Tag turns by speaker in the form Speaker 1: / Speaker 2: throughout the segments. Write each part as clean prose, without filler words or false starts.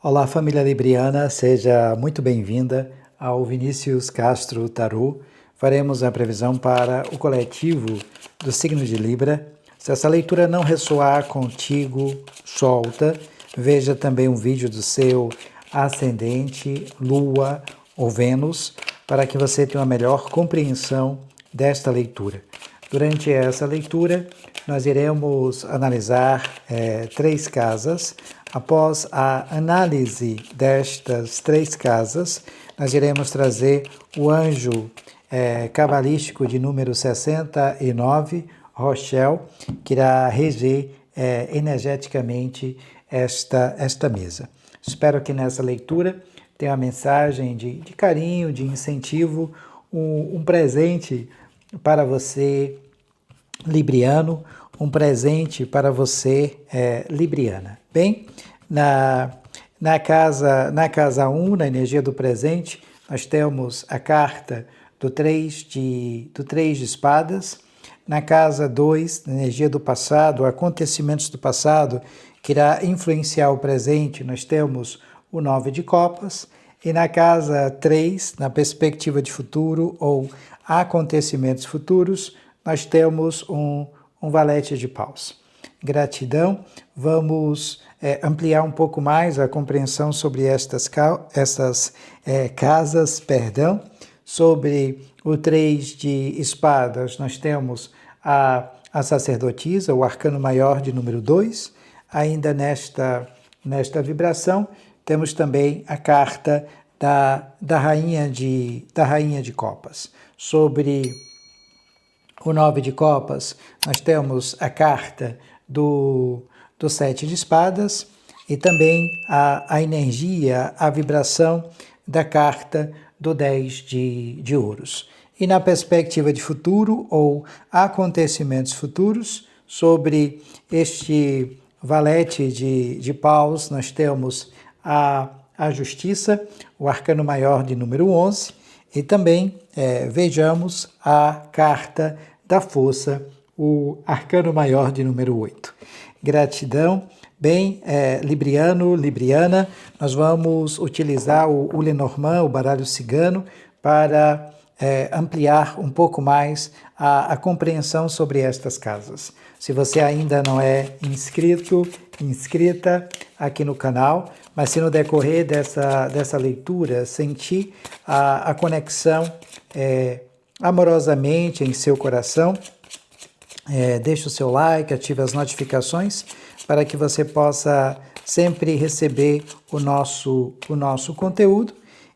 Speaker 1: Olá, família libriana, seja muito bem-vinda ao Vinícius Castro Tarô. Faremos a previsão para o coletivo do signo de Libra. Se essa leitura não ressoar contigo, solta. Veja também um vídeo do seu ascendente, Lua ou Vênus, para que você tenha uma melhor compreensão desta leitura. Durante essa leitura, nós iremos analisar 3 casas. Após a análise destas 3 casas, nós iremos trazer o anjo cabalístico de número 69, Rochelle, que irá reger energeticamente esta mesa. Espero que nessa leitura tenha uma mensagem de carinho, de incentivo, um presente para você, libriano, um presente para você, libriana. Bem, na casa 1, na energia do presente, nós temos a carta do 3 de espadas. Na casa 2, na energia do passado, acontecimentos do passado, que irá influenciar o presente, nós temos o 9 de copas. E na casa 3, na perspectiva de futuro ou acontecimentos futuros, nós temos um valete de paus. Gratidão. Vamos ampliar um pouco mais a compreensão sobre estas casas. Sobre o 3 de espadas, nós temos a sacerdotisa, o arcano maior de número 2. Ainda nesta vibração, temos também a carta da rainha de copas. Sobre o 9 de copas, nós temos a carta do 7 de espadas e também a energia, a vibração da carta do 10 de ouros. E na perspectiva de futuro ou acontecimentos futuros, sobre este valete de paus, nós temos a justiça, o arcano maior de número 11, e também vejamos a carta da força, o arcano maior de número 8. Gratidão. Bem, libriano, libriana, nós vamos utilizar o Lenormand, o baralho cigano, para ampliar um pouco mais a compreensão sobre estas casas. Se você ainda não é inscrita aqui no canal, mas se no decorrer dessa leitura sentir a conexão amorosamente em seu coração, deixe o seu like, ative as notificações para que você possa sempre receber o nosso conteúdo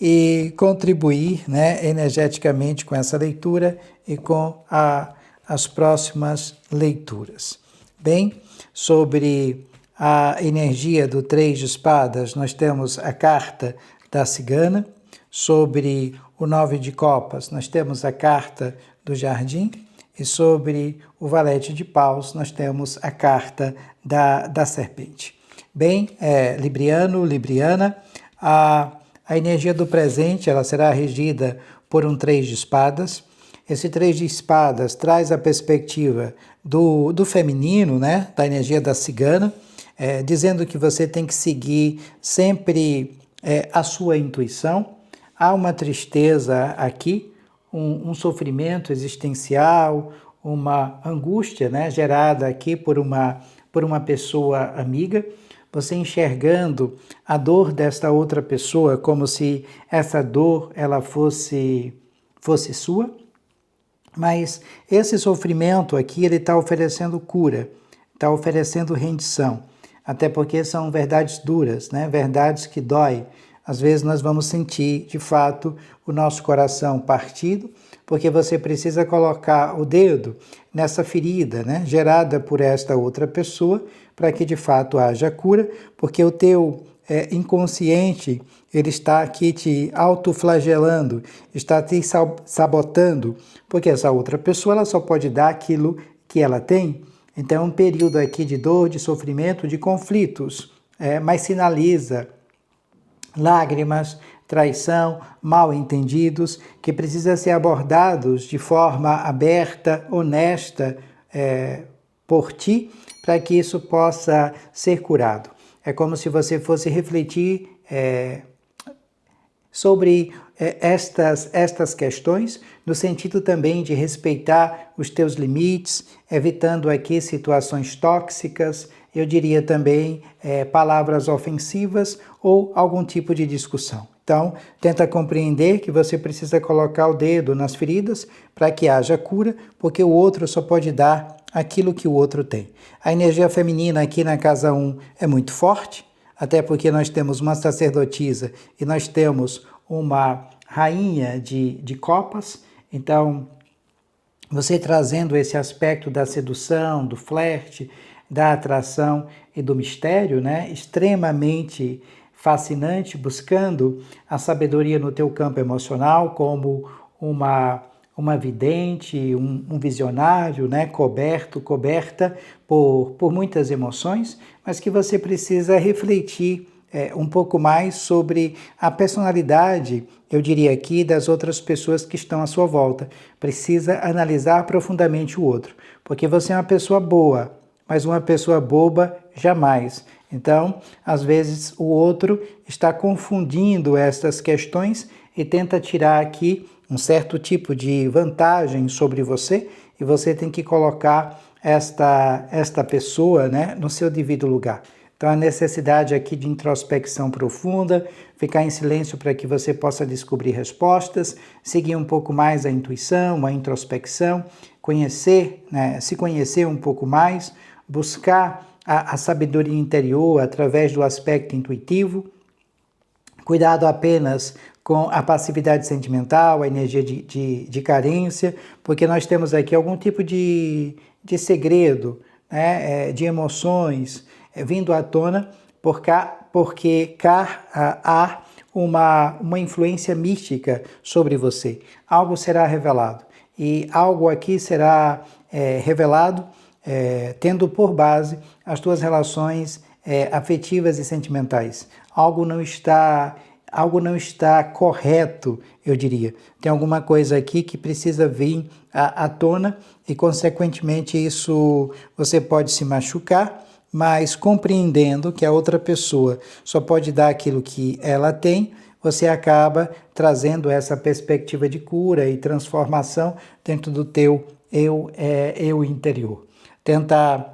Speaker 1: e contribuir, energeticamente com essa leitura e com as próximas leituras. Bem, sobre a energia do 3 de espadas, nós temos a carta da cigana. Sobre o 9 de copas, nós temos a carta do jardim. E sobre o valete de paus, nós temos a carta da serpente. Bem, libriano, libriana, a energia do presente ela será regida por um 3 de espadas. Esse 3 de espadas traz a perspectiva do feminino, da energia da cigana, dizendo que você tem que seguir sempre a sua intuição. Há uma tristeza aqui, um sofrimento existencial, uma angústia, gerada aqui por uma pessoa amiga, você enxergando a dor desta outra pessoa como se essa dor ela fosse sua, mas esse sofrimento aqui ele está oferecendo cura, está oferecendo rendição, até porque são verdades duras, verdades que dói. Às vezes nós vamos sentir, de fato, o nosso coração partido, porque você precisa colocar o dedo nessa ferida, gerada por esta outra pessoa, para que de fato haja cura, porque o teu inconsciente, ele está aqui te autoflagelando, está te sabotando, porque essa outra pessoa ela só pode dar aquilo que ela tem. Então é um período aqui de dor, de sofrimento, de conflitos, mas sinaliza lágrimas, traição, mal-entendidos, que precisam ser abordados de forma aberta, honesta por ti, para que isso possa ser curado. é como se você fosse refletir sobre estas questões, no sentido também de respeitar os teus limites, evitando aqui situações tóxicas, eu diria também palavras ofensivas ou algum tipo de discussão. Então, tenta compreender que você precisa colocar o dedo nas feridas para que haja cura, porque o outro só pode dar aquilo que o outro tem. A energia feminina aqui na casa 1 é muito forte, até porque nós temos uma sacerdotisa e nós temos uma rainha de copas. Então, você trazendo esse aspecto da sedução, do flerte, da atração e do mistério, né, extremamente fascinante, buscando a sabedoria no teu campo emocional como uma vidente, um visionário, né, coberta por muitas emoções, mas que você precisa refletir um pouco mais sobre a personalidade, eu diria aqui, das outras pessoas que estão à sua volta. Precisa analisar profundamente o outro, porque você é uma pessoa boa, mas uma pessoa boba jamais. Então, às vezes, o outro está confundindo estas questões e tenta tirar aqui um certo tipo de vantagem sobre você, e você tem que colocar esta pessoa, né, no seu devido lugar. Então, a necessidade aqui de introspecção profunda, ficar em silêncio para que você possa descobrir respostas, seguir um pouco mais a intuição, a introspecção, conhecer, né, se conhecer um pouco mais, buscar a sabedoria interior através do aspecto intuitivo, cuidado apenas com a passividade sentimental, a energia de carência, porque nós temos aqui algum tipo de segredo, né, de emoções vindo à tona, porque cá há uma influência mística sobre você. Algo será revelado, e algo aqui será revelado tendo por base as tuas relações afetivas e sentimentais. Algo não está correto, eu diria. Tem alguma coisa aqui que precisa vir à tona e, consequentemente, isso você pode se machucar, mas compreendendo que a outra pessoa só pode dar aquilo que ela tem, você acaba trazendo essa perspectiva de cura e transformação dentro do teu eu interior. Tenta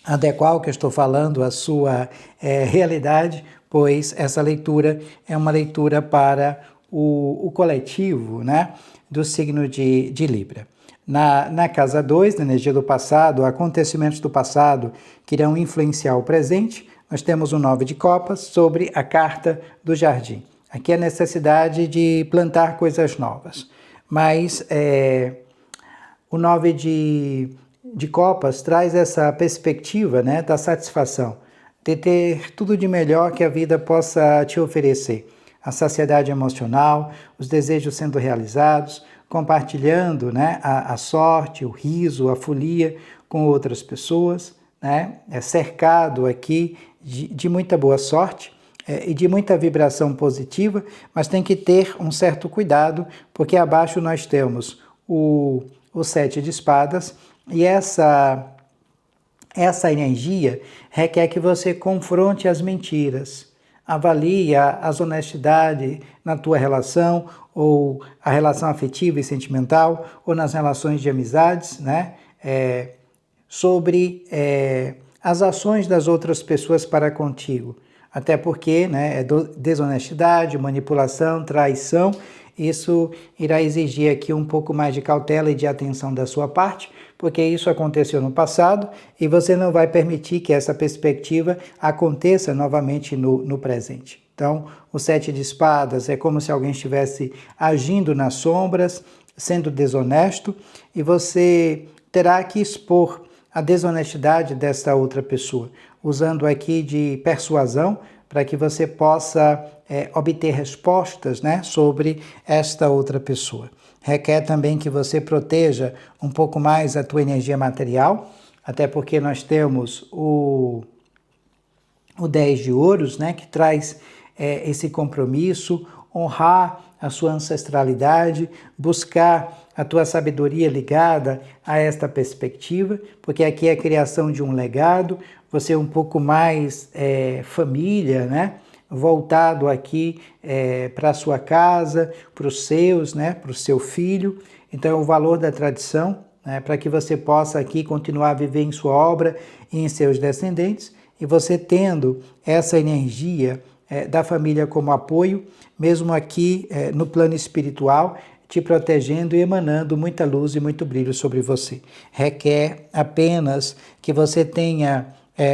Speaker 1: adequar o que eu estou falando à sua realidade, pois essa leitura é uma leitura para o coletivo, né, do signo de Libra. Na casa 2, na energia do passado, acontecimentos do passado que irão influenciar o presente, nós temos o 9 de copas sobre a carta do jardim. Aqui a necessidade de plantar coisas novas. Mas o 9 de copas traz essa perspectiva, né, da satisfação, de ter tudo de melhor que a vida possa te oferecer. A saciedade emocional, os desejos sendo realizados, compartilhando, né, a sorte, o riso, a folia com outras pessoas, né, cercado aqui de muita boa sorte e de muita vibração positiva, mas tem que ter um certo cuidado, porque abaixo nós temos o 7 de espadas, e essa energia requer que você confronte as mentiras, avalie a honestidade na tua relação, ou a relação afetiva e sentimental, ou nas relações de amizades, né? Sobre as ações das outras pessoas para contigo. Até porque, né, desonestidade, manipulação, traição, isso irá exigir aqui um pouco mais de cautela e de atenção da sua parte, porque isso aconteceu no passado e você não vai permitir que essa perspectiva aconteça novamente no presente. Então, o 7 de espadas é como se alguém estivesse agindo nas sombras, sendo desonesto, e você terá que expor a desonestidade dessa outra pessoa, usando aqui de persuasão para que você possa obter respostas, né, sobre esta outra pessoa. Requer também que você proteja um pouco mais a tua energia material, até porque nós temos o 10 de ouros, né, que traz esse compromisso, honrar a sua ancestralidade, buscar a tua sabedoria ligada a esta perspectiva, porque aqui é a criação de um legado, você é um pouco mais família, né? Voltado aqui para a sua casa, para os seus, né? Para o seu filho. Então, é o valor da tradição, né? Para que você possa aqui continuar a viver em sua obra e em seus descendentes, e você tendo essa energia da família como apoio, mesmo aqui no plano espiritual, te protegendo e emanando muita luz e muito brilho sobre você. Requer apenas que você tenha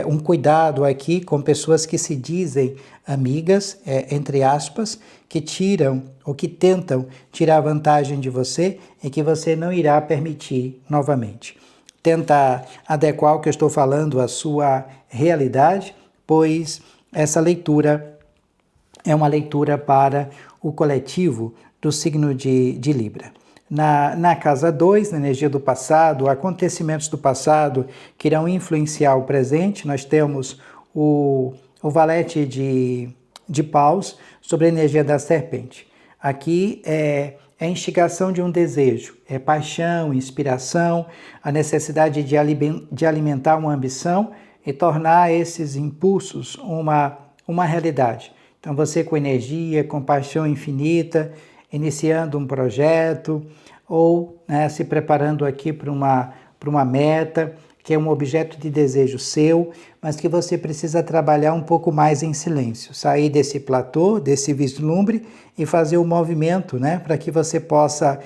Speaker 1: um cuidado aqui com pessoas que se dizem amigas, entre aspas, que tiram ou que tentam tirar vantagem de você e que você não irá permitir novamente. Tenta adequar o que eu estou falando à sua realidade, pois essa leitura é uma leitura para o coletivo do signo de Libra. Na casa 2, na energia do passado, acontecimentos do passado que irão influenciar o presente, nós temos o valete de paus sobre a energia da serpente. Aqui é a instigação de um desejo, é paixão, inspiração, a necessidade de alimentar uma ambição e tornar esses impulsos uma realidade. Então você com energia, com paixão infinita, iniciando um projeto ou se preparando aqui para uma meta, que é um objeto de desejo seu, mas que você precisa trabalhar um pouco mais em silêncio, sair desse platô, desse vislumbre e fazer o movimento, para que você possa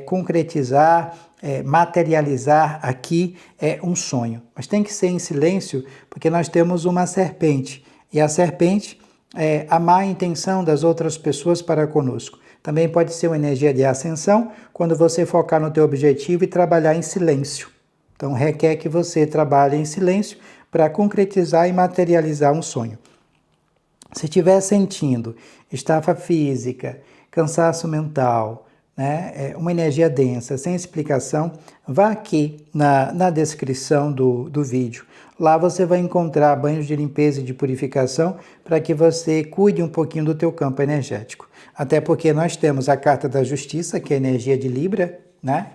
Speaker 1: concretizar, materializar aqui um sonho. Mas tem que ser em silêncio, porque nós temos uma serpente, e a serpente é a má intenção das outras pessoas para conosco. Também pode ser uma energia de ascensão, quando você focar no teu objetivo e trabalhar em silêncio. Então, requer que você trabalhe em silêncio para concretizar e materializar um sonho. Se estiver sentindo estafa física, cansaço mental, uma energia densa, sem explicação, vá aqui na descrição do vídeo. Lá você vai encontrar banhos de limpeza e de purificação para que você cuide um pouquinho do teu campo energético. Até porque nós temos a carta da justiça, que é a energia de Libra,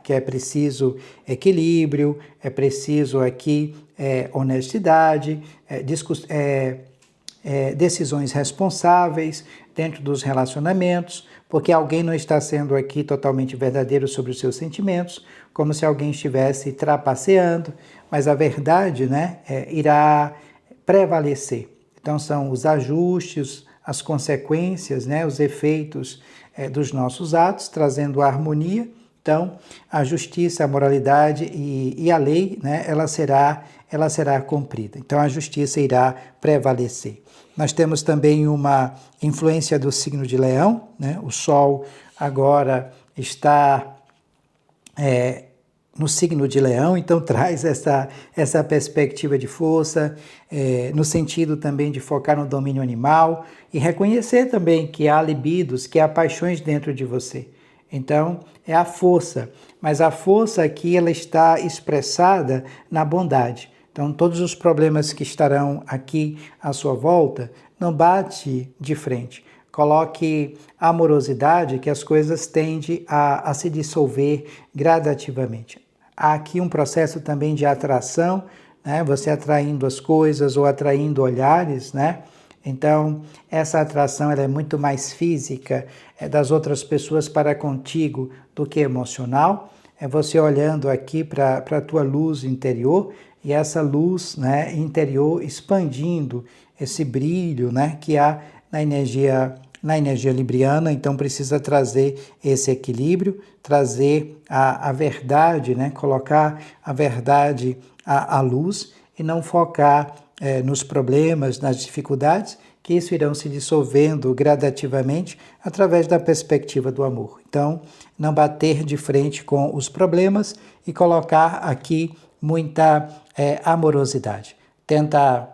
Speaker 1: que é preciso equilíbrio, é preciso aqui honestidade, decisões responsáveis dentro dos relacionamentos, porque alguém não está sendo aqui totalmente verdadeiro sobre os seus sentimentos, como se alguém estivesse trapaceando, mas a verdade irá prevalecer. Então são os ajustes, as consequências, os efeitos dos nossos atos, trazendo a harmonia. Então, a justiça, a moralidade e a lei, ela será cumprida. Então, a justiça irá prevalecer. Nós temos também uma influência do signo de Leão, o Sol agora está no signo de Leão, então traz essa perspectiva de força, no sentido também de focar no domínio animal e reconhecer também que há libidos, que há paixões dentro de você. Então, é a força, mas a força aqui ela está expressada na bondade. Então, todos os problemas que estarão aqui à sua volta, não bate de frente. Coloque amorosidade, que as coisas tendem a se dissolver gradativamente. Há aqui um processo também de atração, você atraindo as coisas ou atraindo olhares, Então, essa atração ela é muito mais física das outras pessoas para contigo do que emocional. É você olhando aqui para a tua luz interior e essa luz interior expandindo esse brilho que há na energia libriana. Então, precisa trazer esse equilíbrio, trazer a verdade, colocar a verdade à luz e não focar nos problemas, nas dificuldades, que isso irão se dissolvendo gradativamente através da perspectiva do amor. Então, não bater de frente com os problemas e colocar aqui muita amorosidade. Tenta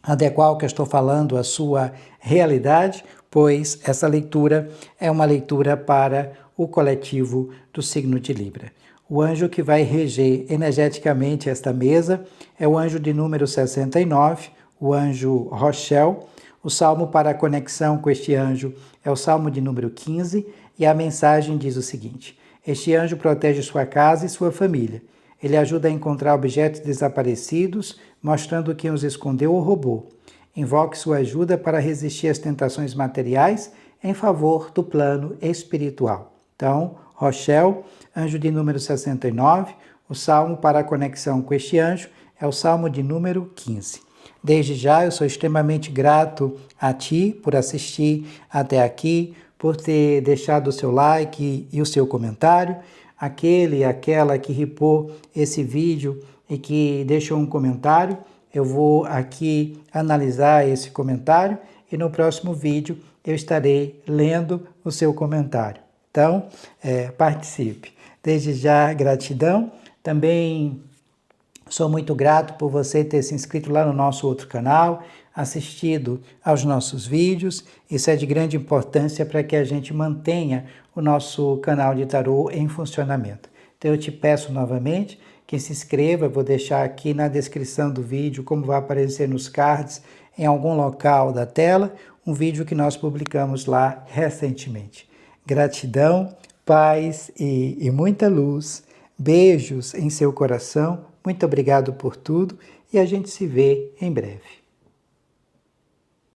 Speaker 1: adequar o que eu estou falando à sua realidade, pois essa leitura é uma leitura para o coletivo do signo de Libra. O anjo que vai reger energeticamente esta mesa é o anjo de número 69, o anjo Rochel. O salmo para a conexão com este anjo é o salmo de número 15 e a mensagem diz o seguinte: este anjo protege sua casa e sua família. Ele ajuda a encontrar objetos desaparecidos, mostrando quem os escondeu ou roubou. Invoque sua ajuda para resistir às tentações materiais em favor do plano espiritual. Então, Rochel, anjo de número 69, o salmo para a conexão com este anjo é o salmo de número 15. Desde já, eu sou extremamente grato a ti por assistir até aqui, por ter deixado o seu like e o seu comentário. Aquele e aquela que ripou esse vídeo e que deixou um comentário, eu vou aqui analisar esse comentário e no próximo vídeo eu estarei lendo o seu comentário. Então, participe. Desde já, gratidão. Também sou muito grato por você ter se inscrito lá no nosso outro canal, assistido aos nossos vídeos. Isso é de grande importância para que a gente mantenha o nosso canal de tarô em funcionamento. Então eu te peço novamente que se inscreva, vou deixar aqui na descrição do vídeo, como vai aparecer nos cards, em algum local da tela, um vídeo que nós publicamos lá recentemente. Gratidão, paz e muita luz. Beijos em seu coração. Muito obrigado por tudo e a gente se vê em breve.